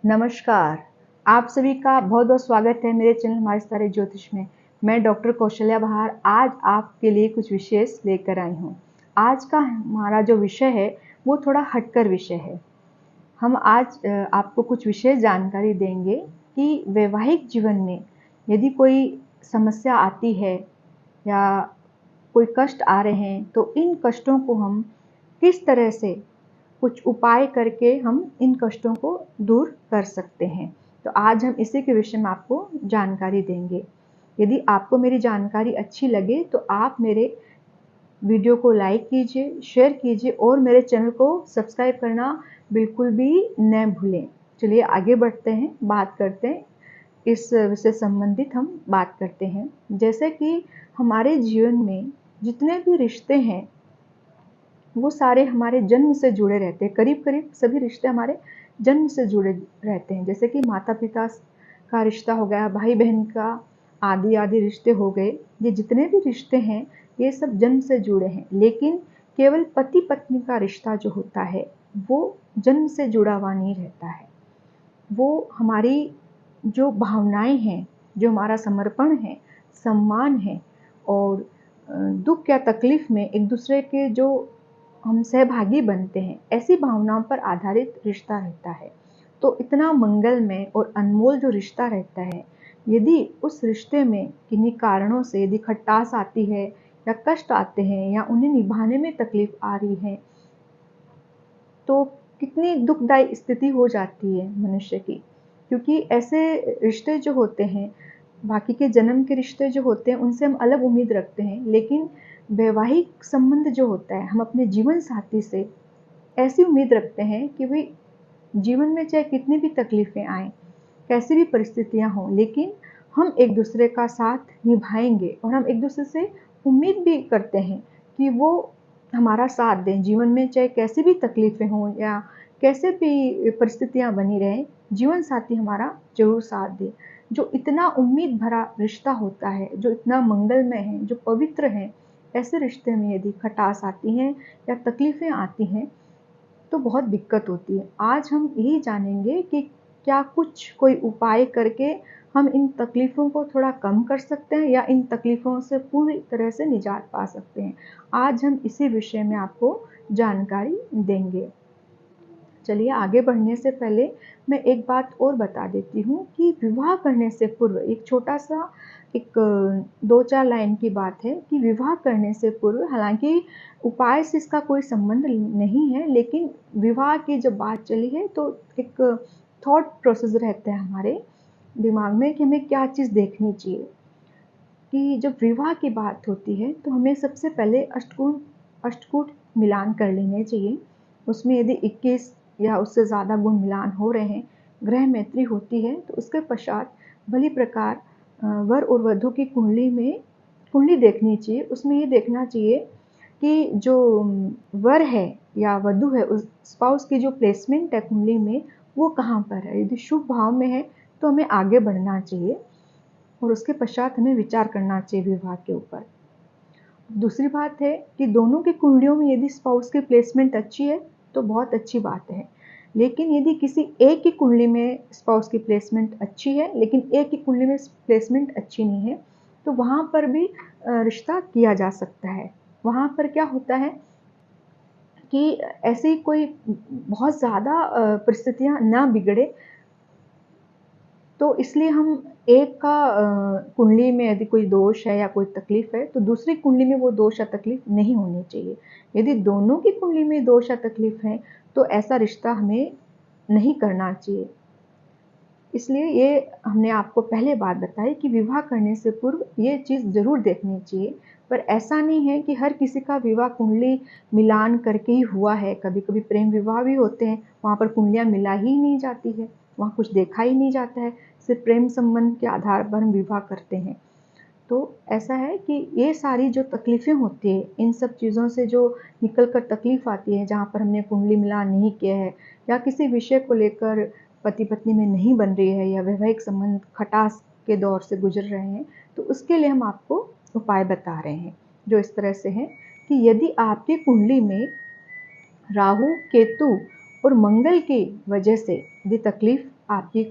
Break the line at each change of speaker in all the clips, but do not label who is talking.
नमस्कार। आप सभी का बहुत बहुत स्वागत है मेरे चैनल हमारे सितारे ज्योतिष में। मैं डॉक्टर कौशल्या बहार आज आपके लिए कुछ विशेष लेकर आई हूँ। आज का हमारा जो विषय है वो थोड़ा हटकर विषय है। हम आज आपको कुछ विशेष जानकारी देंगे कि वैवाहिक जीवन में यदि कोई समस्या आती है या कोई कष्ट आ रहे हैं तो इन कष्टों को हम किस तरह से कुछ उपाय करके हम इन कष्टों को दूर कर सकते हैं। तो आज हम इसी के विषय में आपको जानकारी देंगे। यदि आपको मेरी जानकारी अच्छी लगे तो आप मेरे वीडियो को लाइक कीजिए, शेयर कीजिए और मेरे चैनल को सब्सक्राइब करना बिल्कुल भी न भूलें। चलिए आगे बढ़ते हैं, बात करते हैं इस विषय संबंधित हम बात करते हैं। जैसे कि हमारे जीवन में जितने भी रिश्ते हैं वो सारे हमारे जन्म से जुड़े रहते हैं। करीब करीब सभी रिश्ते हमारे जन्म से जुड़े रहते हैं। जैसे कि माता पिता का रिश्ता हो गया, भाई बहन का आदि आदि रिश्ते हो गए। ये जितने भी रिश्ते हैं ये सब जन्म से जुड़े हैं। लेकिन केवल पति पत्नी का रिश्ता जो होता है वो जन्म से जुड़ा हुआ नहीं रहता है। वो हमारी जो भावनाएं हैं, जो हमारा समर्पण है, सम्मान है और दुख या तकलीफ में एक दूसरे के जो हम सहभागी बनते हैं, ऐसी भावनाओं पर आधारित रिश्ता रहता है। तो इतना मंगलमय और अनमोल जो रिश्ता रहता है, यदि उस रिश्ते में किन्हीं कारणों से यदि खटास आती है या कष्ट आते हैं या उन्हें निभाने में तकलीफ आ रही है तो कितनी दुखदायी स्थिति हो जाती है मनुष्य की। क्योंकि ऐसे रिश्ते जो होते हैं, बाकी के जन्म के रिश्ते जो होते हैं उनसे हम अलग उम्मीद रखते हैं, लेकिन वैवाहिक संबंध जो होता है हम अपने जीवन साथी से ऐसी उम्मीद रखते हैं कि भाई जीवन में चाहे कितनी भी तकलीफें आएं, कैसी भी परिस्थितियां हों, लेकिन हम एक दूसरे का साथ निभाएंगे और हम एक दूसरे से उम्मीद भी करते हैं कि वो हमारा साथ दें। जीवन में चाहे कैसी भी तकलीफें हों या कैसे भी परिस्थितियां बनी रहें, जीवन साथी हमारा जरूर साथ दे। जो इतना उम्मीद भरा रिश्ता होता है, जो इतना मंगलमय है, जो पवित्र है, ऐसे रिश्ते में यदि खटास आती हैं या तकलीफें आती हैं तो बहुत दिक्कत होती है। आज हम यही जानेंगे कि क्या कुछ कोई उपाय करके हम इन तकलीफ़ों को थोड़ा कम कर सकते हैं या इन तकलीफ़ों से पूरी तरह से निजात पा सकते हैं। आज हम इसी विषय में आपको जानकारी देंगे। चलिए आगे बढ़ने से पहले मैं एक बात और बता देती हूँ कि विवाह करने से पूर्व एक छोटा-सा एक 2-4 लाइन की बात है कि विवाह करने से पूर्व, हालाँकि उपाय से इसका कोई संबंध नहीं है, लेकिन विवाह की जब बात चली है तो एक थॉट प्रोसेस रहता है हमारे दिमाग में कि हमें क्या चीज़ देखनी चाहिए। कि जब विवाह की बात होती है तो हमें सबसे पहले अष्टकूट मिलान कर लेने चाहिए। उसमें यदि 21 या उससे ज़्यादा गुण मिलान हो रहे हैं, ग्रह मैत्री होती है, तो उसके पश्चात भली प्रकार वर और वधू की कुंडली देखनी चाहिए। उसमें ये देखना चाहिए कि जो वर है या वधू है, उस स्पाउस की जो प्लेसमेंट है कुंडली में वो कहाँ पर है। यदि शुभ भाव में है तो हमें आगे बढ़ना चाहिए और उसके पश्चात हमें विचार करना चाहिए विवाह के ऊपर। दूसरी बात है कि दोनों की कुंडलियों में यदि स्पाउस की प्लेसमेंट अच्छी है तो बहुत अच्छी बात है। लेकिन यदि किसी एक की कुंडली में स्पाउस की प्लेसमेंट अच्छी है लेकिन एक की कुंडली में प्लेसमेंट अच्छी नहीं है तो वहाँ पर भी रिश्ता किया जा सकता है। वहाँ पर क्या होता है कि ऐसी कोई बहुत ज़्यादा परिस्थितियाँ ना बिगड़े, तो इसलिए हम एक का कुंडली में यदि कोई दोष है या कोई तकलीफ है तो दूसरी कुंडली में वो दोष या तकलीफ नहीं होनी चाहिए। यदि दोनों की कुंडली में दोष या तकलीफ है तो ऐसा रिश्ता हमें नहीं करना चाहिए। इसलिए ये हमने आपको पहले बात बताई कि विवाह करने से पूर्व ये चीज़ ज़रूर देखनी चाहिए। पर ऐसा नहीं है कि हर किसी का विवाह कुंडली मिलान करके ही हुआ है। कभी-कभी प्रेम विवाह भी होते हैं, वहाँ पर कुंडलियाँ मिला ही नहीं जाती है, वहाँ कुछ देखा ही नहीं जाता है, सिर्फ प्रेम संबंध के आधार पर हम विवाह करते हैं। तो ऐसा है कि ये सारी जो तकलीफ़ें होती हैं, इन सब चीज़ों से जो निकल कर तकलीफ़ आती है, जहाँ पर हमने कुंडली मिलान नहीं किया है या किसी विषय को लेकर पति-पत्नी में नहीं बन रही है या वैवाहिक संबंध खटास के दौर से गुज़र रहे हैं, तो उसके लिए हम आपको उपाय बता रहे हैं, जो इस तरह से हैं कि यदि आपकी कुंडली में राहु, केतु और मंगल की वजह से यदि तकलीफ़ आपकी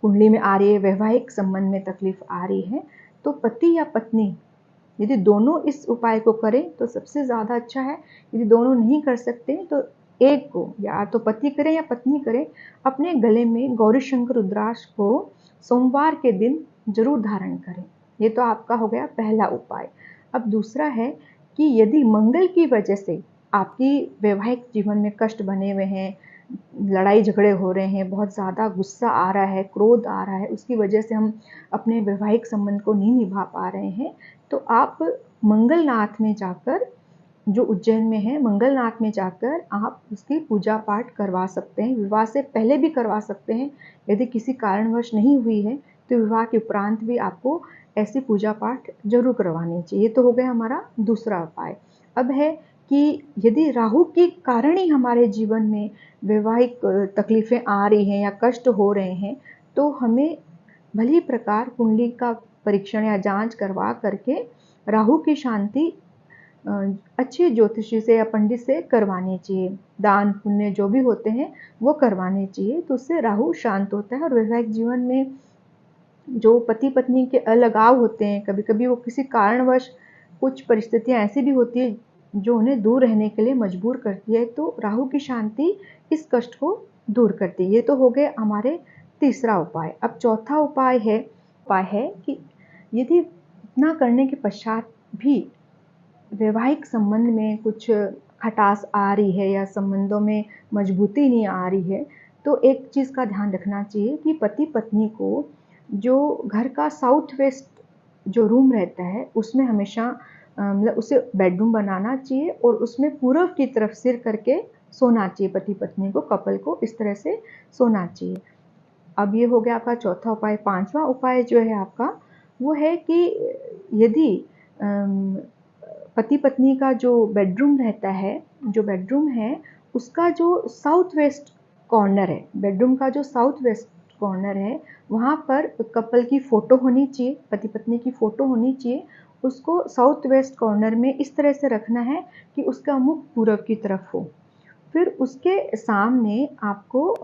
कुंडली में आ रही है, वैवाहिक संबंध में तकलीफ आ रही है, तो पति या पत्नी यदि दोनों इस उपाय को करें तो सबसे ज़्यादा अच्छा है। यदि दोनों नहीं कर सकते तो एक को, या तो पति करें या पत्नी करें, अपने गले में गौरी शंकर रुद्राक्ष को सोमवार के दिन जरूर धारण करें। ये तो आपका हो गया पहला उपाय। अब दूसरा है कि यदि मंगल की वजह से आपकी वैवाहिक जीवन में कष्ट बने हुए हैं, लड़ाई झगड़े हो रहे हैं, बहुत ज़्यादा गुस्सा आ रहा है, क्रोध आ रहा है, उसकी वजह से हम अपने वैवाहिक संबंध को नहीं निभा पा रहे हैं, तो आप मंगलनाथ में जाकर, जो उज्जैन में है, मंगलनाथ में जाकर आप उसकी पूजा पाठ करवा सकते हैं। विवाह से पहले भी करवा सकते हैं। यदि किसी कारणवश नहीं हुई है तो विवाह के उपरांत भी आपको ऐसी पूजा पाठ जरूर करवानी चाहिए। तो हो गया हमारा दूसरा उपाय। अब है कि यदि राहु के कारण ही हमारे जीवन में वैवाहिक तकलीफें आ रही हैं या कष्ट हो रहे हैं, तो हमें भली प्रकार कुंडली का परीक्षण या जांच करवा करके राहु की शांति अच्छे ज्योतिषी से या पंडित से करवानी चाहिए। दान पुण्य जो भी होते हैं वो करवाने चाहिए, तो उससे राहु शांत होता है। और वैवाहिक जीवन में जो पति पत्नी के अलगाव होते हैं, कभी कभी वो किसी कारणवश, कुछ परिस्थितियां ऐसी भी होती है जो उन्हें दूर रहने के लिए मजबूर करती है, तो राहु की शांति इस कष्ट को दूर करती है। ये तो हो गए हमारे तीसरा उपाय। अब चौथा उपाय है कि यदि इतना करने के पश्चात भी वैवाहिक संबंध में कुछ खटास आ रही है या संबंधों में मजबूती नहीं आ रही है, तो एक चीज़ का ध्यान रखना चाहिए कि पति पत्नी को जो घर का साउथ वेस्ट जो रूम रहता है उसमें हमेशा मतलब उसे बेडरूम बनाना चाहिए और उसमें पूर्व की तरफ सिर करके सोना चाहिए। पति पत्नी को, कपल को इस तरह से सोना चाहिए। अब ये हो गया आपका चौथा उपाय। पांचवा उपाय जो है आपका वो है कि यदि पति पत्नी का जो बेडरूम रहता है, जो बेडरूम है उसका जो साउथ वेस्ट कॉर्नर है, बेडरूम का जो साउथ वेस्ट कॉर्नर है, वहाँ पर कपल की फ़ोटो होनी चाहिए, पति पत्नी की फ़ोटो होनी चाहिए। उसको साउथ वेस्ट कॉर्नर में इस तरह से रखना है कि उसका मुख पूरब की तरफ हो। फिर उसके सामने आपको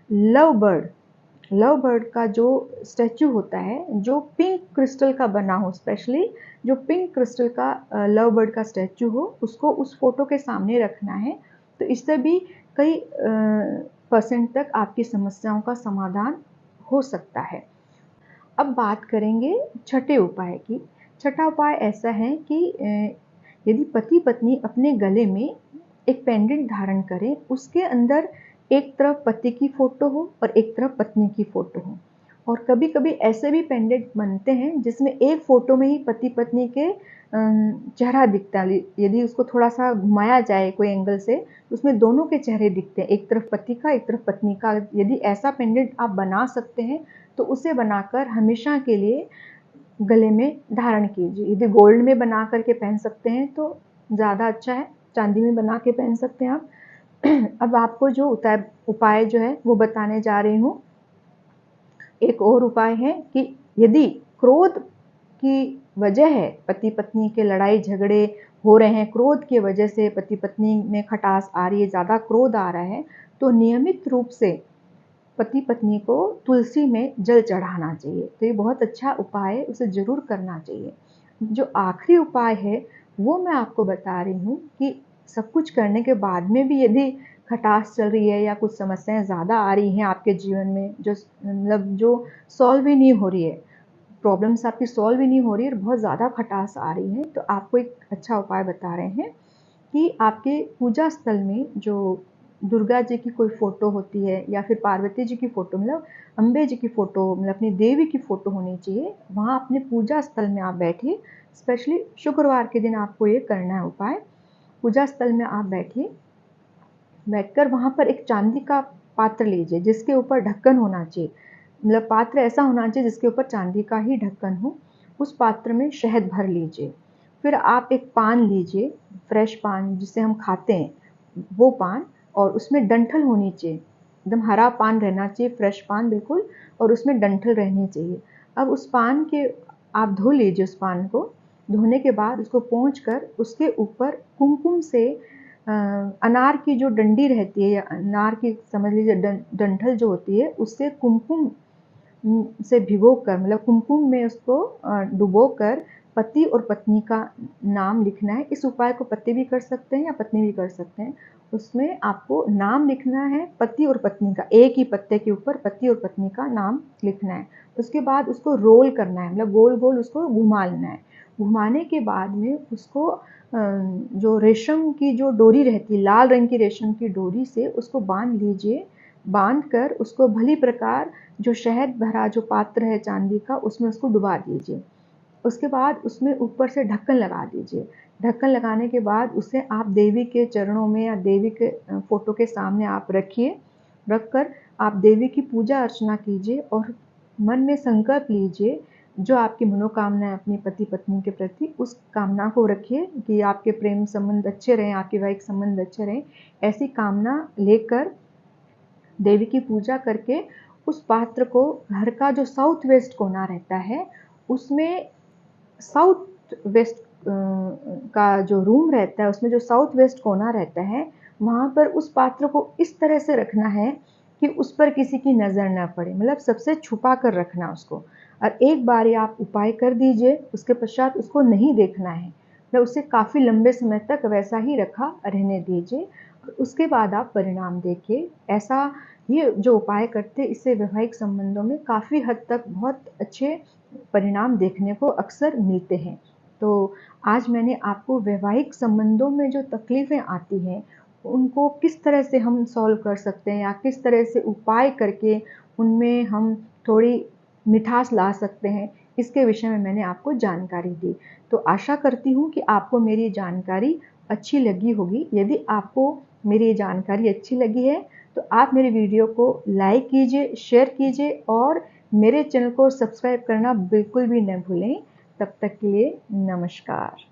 लव बर्ड का जो स्टैचू होता है, जो पिंक क्रिस्टल का बना हो, स्पेशली जो पिंक क्रिस्टल का लव बर्ड का स्टैचू हो, उसको उस फोटो के सामने रखना है। तो इससे भी कई % तक आपकी समस्याओं का समाधान हो सकता है। अब बात करेंगे छठे उपाय की। छठा उपाय ऐसा है कि यदि पति पत्नी अपने गले में एक पेंडेंट धारण करें, उसके अंदर एक तरफ पति की फोटो हो और एक तरफ पत्नी की फोटो हो। और कभी कभी ऐसे भी पेंडेंट बनते हैं जिसमें एक फोटो में ही पति पत्नी के चेहरा दिखता है। यदि उसको थोड़ा सा घुमाया जाए कोई एंगल से, तो उसमें दोनों के चेहरे दिखते हैं, एक तरफ पति का, एक तरफ पत्नी का। यदि ऐसा पेंडेंट आप बना सकते हैं तो उसे बनाकर हमेशा के लिए गले में धारण कीजिए। यदि गोल्ड में बना करके पहन सकते हैं तो ज़्यादा अच्छा है, चांदी में बना के पहन सकते हैं आप। अब आपको जो उपाय जो है वो बताने जा रही हूँ। एक और उपाय है कि यदि क्रोध की वजह है, पति पत्नी के लड़ाई झगड़े हो रहे हैं, क्रोध की वजह से पति पत्नी में खटास आ रही है, ज़्यादा क्रोध आ रहा है, तो नियमित रूप से पति पत्नी को तुलसी में जल चढ़ाना चाहिए। तो ये बहुत अच्छा उपाय है, उसे जरूर करना चाहिए। जो आखिरी उपाय है वो मैं आपको बता रही हूँ कि सब कुछ करने के बाद में भी यदि खटास चल रही है या कुछ समस्याएं ज़्यादा आ रही हैं आपके जीवन में, जो मतलब जो सॉल्व ही नहीं हो रही है, प्रॉब्लम्स आपकी सॉल्व ही नहीं हो रही है और बहुत ज़्यादा खटास आ रही है, तो आपको एक अच्छा उपाय बता रहे हैं कि आपके पूजा स्थल में जो दुर्गा जी की कोई फ़ोटो होती है या फिर पार्वती जी की फ़ोटो, मतलब अम्बे जी की फ़ोटो, मतलब अपनी देवी की फ़ोटो होनी चाहिए, वहाँ अपने पूजा स्थल में आप बैठिए। स्पेशली शुक्रवार के दिन आपको ये करना है उपाय। पूजा स्थल में आप बैठिए, बैठकर वहाँ पर एक चांदी का पात्र लीजिए जिसके ऊपर ढक्कन होना चाहिए। मतलब पात्र ऐसा होना चाहिए जिसके ऊपर चांदी का ही ढक्कन हो। उस पात्र में शहद भर लीजिए। फिर आप एक पान लीजिए, फ्रेश पान जिसे हम खाते हैं वो पान, और उसमें डंठल होनी चाहिए, एकदम हरा पान रहना चाहिए, फ्रेश पान बिल्कुल, और उसमें डंठल रहनी चाहिए। अब उस पान के आप धो लीजिए, उस पान को धोने के बाद उसको पोंछ कर उसके ऊपर कुमकुम से अनार की जो डंडी रहती है या अनार की समझ लीजिए डंठल जो होती है, उससे कुमकुम से भिगोकर, मतलब कुमकुम में उसको डुबोकर पति और पत्नी का नाम लिखना है। इस उपाय को पति भी कर सकते हैं या पत्नी भी कर सकते हैं। उसमें आपको नाम लिखना है पति और पत्नी का, एक ही पत्ते के ऊपर पति और पत्नी का नाम लिखना है। उसके बाद उसको रोल करना है, मतलब गोल गोल उसको घुमा लेना है। घुमाने के बाद में उसको जो रेशम की जो डोरी रहती है, लाल रंग की रेशम की डोरी से उसको बांध लीजिए। बांध कर उसको भली प्रकार जो शहद भरा जो पात्र है चांदी का, उसमें उसको डुबा दीजिए। उसके बाद उसमें ऊपर से ढक्कन लगा दीजिए। ढक्कन लगाने के बाद उसे आप देवी के चरणों में या देवी के फोटो के सामने आप रखिए। रखकर आप देवी की पूजा अर्चना कीजिए और मन में संकल्प लीजिए, जो आपकी मनोकामना है अपनी पति पत्नी के प्रति, उस कामना को रखिए कि आपके प्रेम संबंध अच्छे रहें, आपके वैवाहिक संबंध अच्छे रहें। ऐसी कामना लेकर देवी की पूजा करके उस पात्र को घर का जो साउथ वेस्ट कोना रहता है, उसमें साउथ वेस्ट का जो रूम रहता है, उसमें जो साउथ वेस्ट कोना रहता है, वहाँ पर उस पात्र को इस तरह से रखना है कि उस पर किसी की नज़र ना पड़े, मतलब सबसे छुपा कर रखना उसको। और एक बार ये आप उपाय कर दीजिए, उसके पश्चात उसको नहीं देखना है, मतलब उसे काफ़ी लंबे समय तक वैसा ही रखा रहने दीजिए। उसके बाद आप परिणाम देखिए। ऐसा ये जो उपाय करते, इससे वैवाहिक संबंधों में काफ़ी हद तक बहुत अच्छे परिणाम देखने को अक्सर मिलते हैं। तो आज मैंने आपको वैवाहिक संबंधों में जो तकलीफ़ें आती हैं, उनको किस तरह से हम सॉल्व कर सकते हैं या किस तरह से उपाय करके उनमें हम थोड़ी मिठास ला सकते हैं, इसके विषय में मैंने आपको जानकारी दी। तो आशा करती हूँ कि आपको मेरी जानकारी अच्छी लगी होगी। यदि आपको मेरी जानकारी अच्छी लगी है, तो आप मेरे वीडियो को लाइक कीजिए, शेयर कीजिए और मेरे चैनल को सब्सक्राइब करना बिल्कुल भी न भूलें। तब तक के लिए नमस्कार।